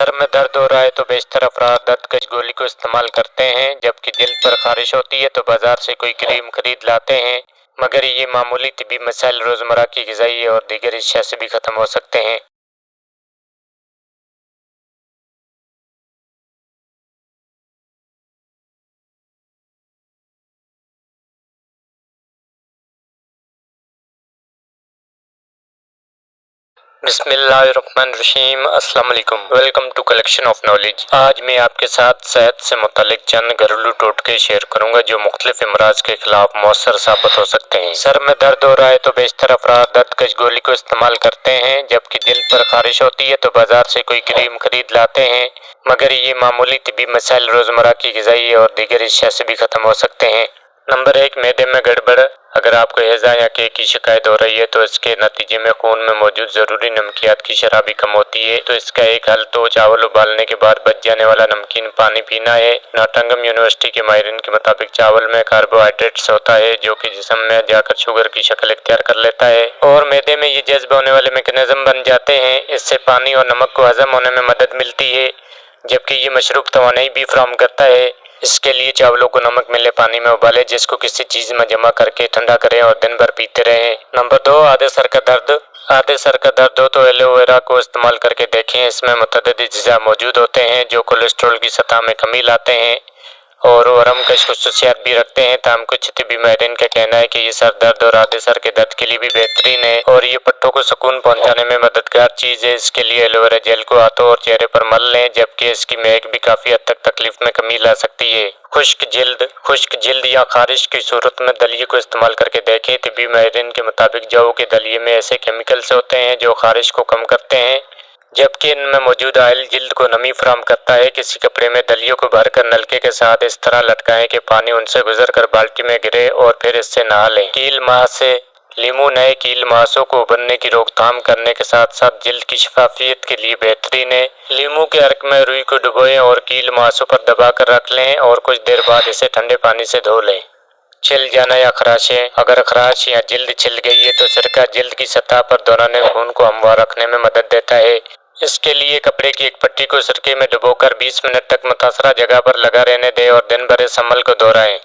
Sir में दर्द हो रहा है तो बेशतर अफराद दर्द कश गोली को इस्तेमाल करते हैं, जबकि जिल्द पर खारिश होती है तो बाजार से कोई क्रीम खरीद लाते हैं। मगर ये मामूली तिबी मसाइल रोजमर्रा की ग़िज़ाई और दीगर अशिया से भी खत्म हो सकते हैं। बिस्मिल्लाहिर्रहमानिर्रहीम। अस्सलाम वालेकुम। Welcome to collection of knowledge. आज मैं आपके साथ सेहत से मुतालिक चंद घरेलू टोटके शेयर करूंगा जो मुख्तलिफ अमराज के खिलाफ मौसर साबित हो सकते हैं। सर में दर्द हो रहा है तो बेशतर अफराद दर्द कश गोली को इस्तेमाल करते हैं, जबकि जिल्द पर खारिश होती है तो बाजार से कोई क्रीम खरीद लाते हैं। मगर ये मामूली तिबी मसाइल रोजमर्रा की ग़िज़ाई और दीगर अशिया से भी खत्म हो सकते हैं। नंबर 1, मैदे में गड़बड़। अगर आपको हैज़ा या केक की शिकायत हो रही है तो इसके नतीजे में खून में मौजूद ज़रूरी नमकियात की शरह भी कम होती है। तो इसका एक हल तो चावल उबालने के बाद बच जाने वाला नमकीन पानी पीना है। नॉटिंघम यूनिवर्सिटी के माहिरीन के मुताबिक चावल में कार्बोहाइड्रेट्स होता है जो कि जिस्म में जाकर शुगर की शक्ल इख्तियार कर लेता है और मैदे में ये जज्ब होने वाले मैकेनिज्म बन जाते हैं। इससे पानी और नमक को हजम होने में मदद मिलती है, जबकि ये मशरूब तवानाई भी फराहम करता है। इसके लिए चावलों को नमक मिले पानी में उबालें, जिसको किसी चीज़ में जमा करके ठंडा करें और दिन भर पीते रहें। नंबर 2, आधे सर का दर्द। आधे सर का दर्द हो तो एलोवेरा को इस्तेमाल करके देखें। इसमें मुतअद्दिद अज़्ज़ा मौजूद होते हैं जो कोलेस्ट्रॉल की सतह में कमी लाते हैं और वरम कश खुसूसियात भी रखते हैं। ताम कुछ तिबी माहिरीन का कहना है कि ये सर दर्द और आधे सर के दर्द के लिए भी बेहतरीन है और ये पट्टों को सुकून पहुंचाने में मददगार चीज़ है। इसके लिए एलोवेरा जेल को हाथों और चेहरे पर मल लें, जबकि इसकी महक भी काफ़ी हद तक तकलीफ में कमी ला सकती है। खुश्क जिल्द या खारिश की सूरत में दलिये को इस्तेमाल करके देखें। तिबी माहिरीन के मुताबिक जौ के दलिये में ऐसे केमिकल्स होते हैं जो खारिश को कम करते हैं, जबकि इनमें मौजूद ऑयल जिल्द को नमी फराहम करता है। किसी कपड़े में दलियों को भरकर नलके के साथ इस तरह लटकाएं कि पानी उनसे गुजरकर बाल्टी में गिरे और फिर इससे नहा लें। कील माह से लीमू नए कील मांसों को उभरने की रोकथाम करने के साथ साथ जिल्द की शफाफियत के लिए बेहतरीन है। लीमू के अर्क में रुई को डुबोएं और कील मांसों पर दबाकर रख लें और कुछ देर बाद इसे ठंडे पानी से धो लें। छिल जाना या खराशें। अगर खराश या जिल्द छिल गई है तो सिरका जिल्द की सतह पर दौराने खून को हमवार रखने में मदद देता है। इसके लिए कपड़े की एक पट्टी को सिरके में डुबोकर 20 मिनट तक मुतासरा जगह पर लगा रहने दें और दिन भर इस अमल को दोहराएं।